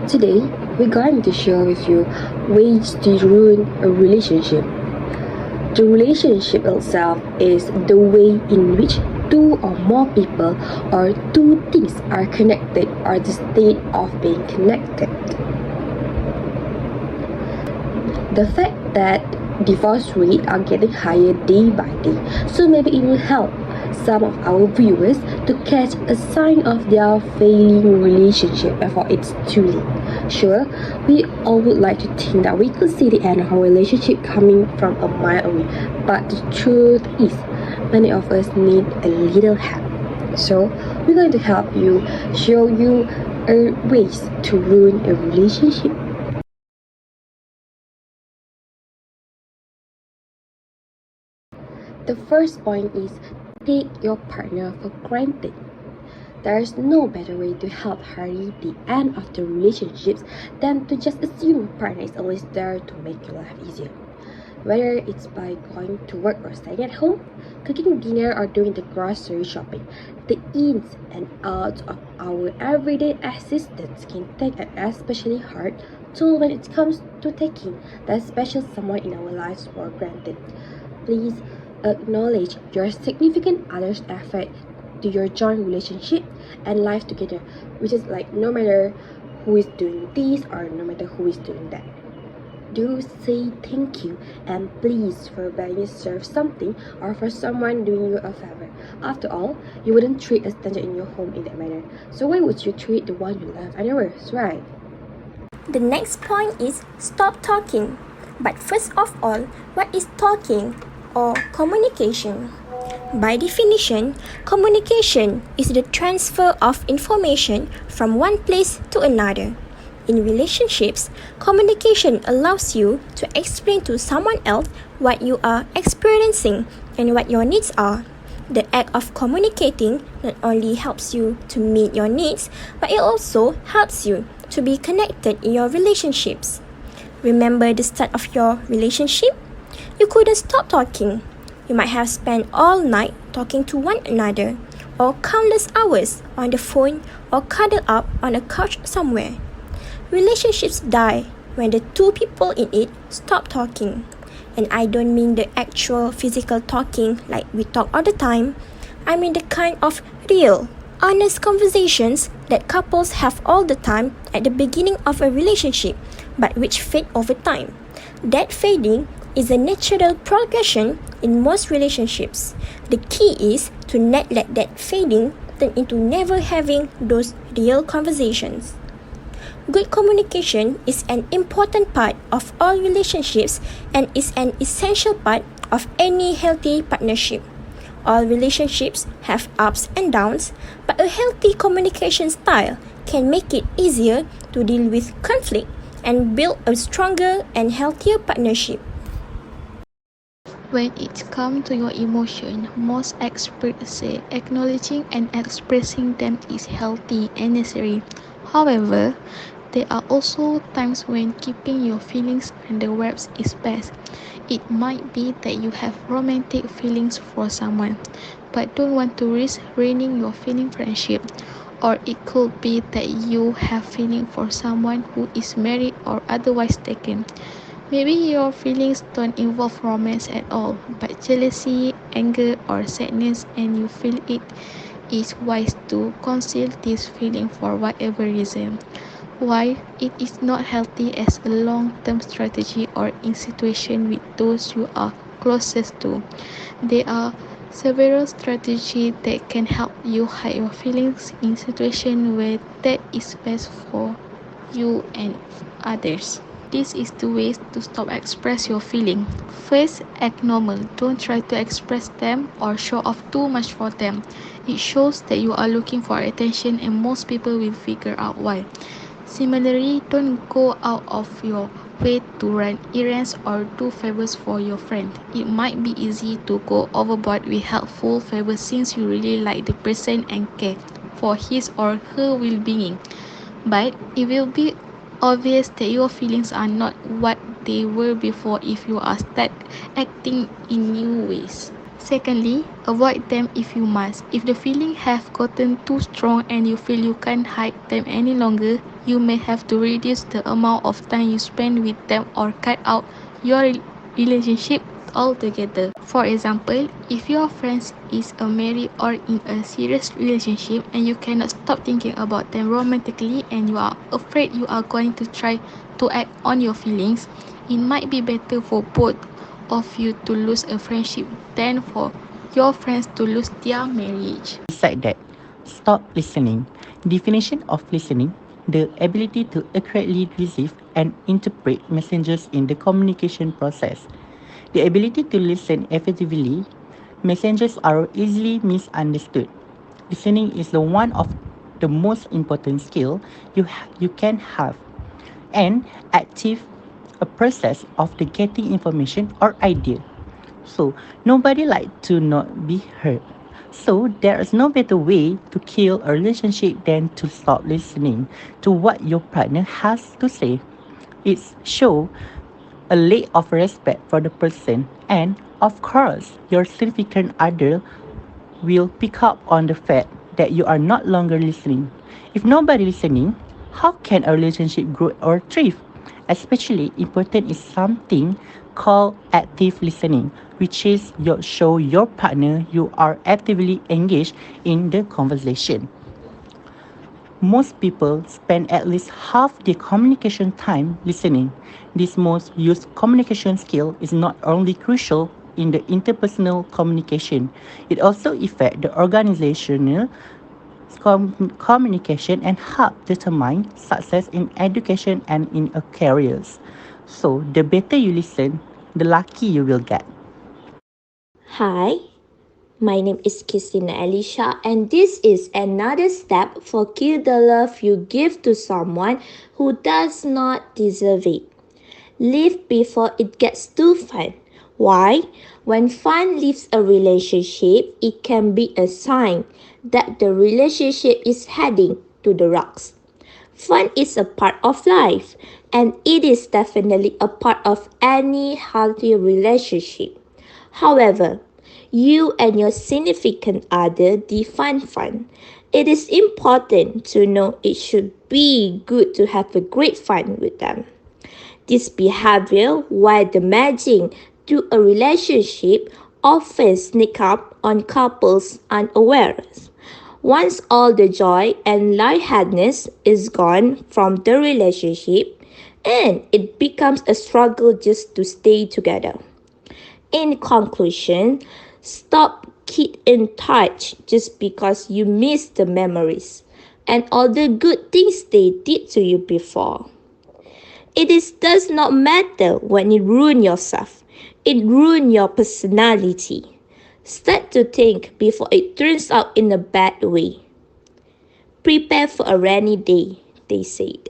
Today, we're going to share with you ways to ruin a relationship. The relationship itself is the way in which two or more people or two things are connected or the state of being connected. The fact that divorce rates are getting higher day by day, so maybe it will help some of our viewers to catch a sign of their failing relationship before it's too late. Sure, we all would like to think that we could see the end of our relationship coming from a mile away, but the truth is, many of us need a little help. So, we're going to help you, show you ways to ruin a relationship. The first point is take your partner for granted. There is no better way to help hurry the end of the relationships than to just assume your partner is always there to make your life easier. Whether it's by going to work or staying at home, cooking dinner or doing the grocery shopping, the ins and outs of our everyday existence can take an especially hard toll when it comes to taking that special someone in our lives for granted. Please acknowledge your significant other's effort to your joint relationship and life together, which is like no matter who is doing this or no matter who is doing that. Do say thank you and please for buying yourself something or for someone doing you a favor. After all, you wouldn't treat a stranger in your home in that manner. So why would you treat the one you love anyways, right? The next point is stop talking. But first of all, what is talking or communication? By definition, communication is the transfer of information from one place to another. In relationships, communication allows you to explain to someone else what you are experiencing and what your needs are. The act of communicating not only helps you to meet your needs, but it also helps you to be connected in your relationships. Remember the start of your relationship? You couldn't stop talking. You might have spent all night talking to one another, or countless hours on the phone, or cuddled up on a couch somewhere. Relationships die when the two people in it stop talking. And I don't mean the actual physical talking like we talk all the time. I mean the kind of real, honest conversations that couples have all the time at the beginning of a relationship, but which fade over time. That fading is a natural progression in most relationships. The key is to not let that fading turn into never having those real conversations. Good communication is an important part of all relationships and is an essential part of any healthy partnership. All relationships have ups and downs, but a healthy communication style can make it easier to deal with conflict and build a stronger and healthier partnership. When it comes to your emotion, most experts say acknowledging and expressing them is healthy and necessary. However, there are also times when keeping your feelings under wraps is best. It might be that you have romantic feelings for someone, but don't want to risk ruining your feeling friendship. Or it could be that you have feeling for someone who is married or otherwise taken. Maybe your feelings don't involve romance at all, but jealousy, anger, or sadness, and you feel it is wise to conceal this feeling for whatever reason. Why it is not healthy as a long-term strategy or in situation with those you are closest to. There are several strategies that can help you hide your feelings in situations where that is best for you and others. This is the way to stop express your feeling. First, act normal. Don't try to express them or show off too much for them. It shows that you are looking for attention and most people will figure out why. Similarly, don't go out of your way to run errands or do favors for your friend. It might be easy to go overboard with helpful favors since you really like the person and care for his or her well-being. But it will be obvious that your feelings are not what they were before if you are start acting in new ways. Secondly, avoid them if you must. If the feelings have gotten too strong and you feel you can't hide them any longer, You may have to reduce the amount of time you spend with them or cut out your relationship altogether. For example, if your friend is a married or in a serious relationship and you cannot stop thinking about them romantically and you are afraid you are going to try to act on your feelings, it might be better for both of you to lose a friendship than for your friends to lose their marriage. Beside that, stop listening. Definition of listening: the ability to accurately receive and interpret messages in the communication process. The ability to listen effectively. Messages are easily misunderstood. Listening is the one of the most important skill you can have. And active a process of the getting information or idea. So nobody like to not be heard. So there is no better way to kill a relationship than to stop listening to what your partner has to say. It's show a lack of respect for the person, and of course your significant other will pick up on the fact that you are not longer listening. If nobody listening, how can a relationship grow or thrive? Especially important is something called active listening, which is your show your partner you are actively engaged in the conversation. Most people spend at least half their communication time listening. This most used communication skill is not only crucial in the interpersonal communication, it also affects the organizational communication and help determine success in education and in a careers. So the better you listen, the lucky you will get. Hi, my name is Christina Alicia, and this is another step for kill the love you give to someone who does not deserve it. Leave before it gets too fun. Why? When fun leaves a relationship, it can be a sign that the relationship is heading to the rocks. Fun is a part of life, and it is definitely a part of any healthy relationship. However, you and your significant other define fun. It is important to know it should be good to have a great fun with them. This behavior, while damaging to a relationship, often sneaks up on couples unawares. Once all the joy and lightheadedness is gone from the relationship, and it becomes a struggle just to stay together. In conclusion, stop keep in touch just because you miss the memories and all the good things they did to you before. Does not matter when it ruins yourself. It ruins your personality. Start to think before it turns out in a bad way. Prepare for a rainy day, they said.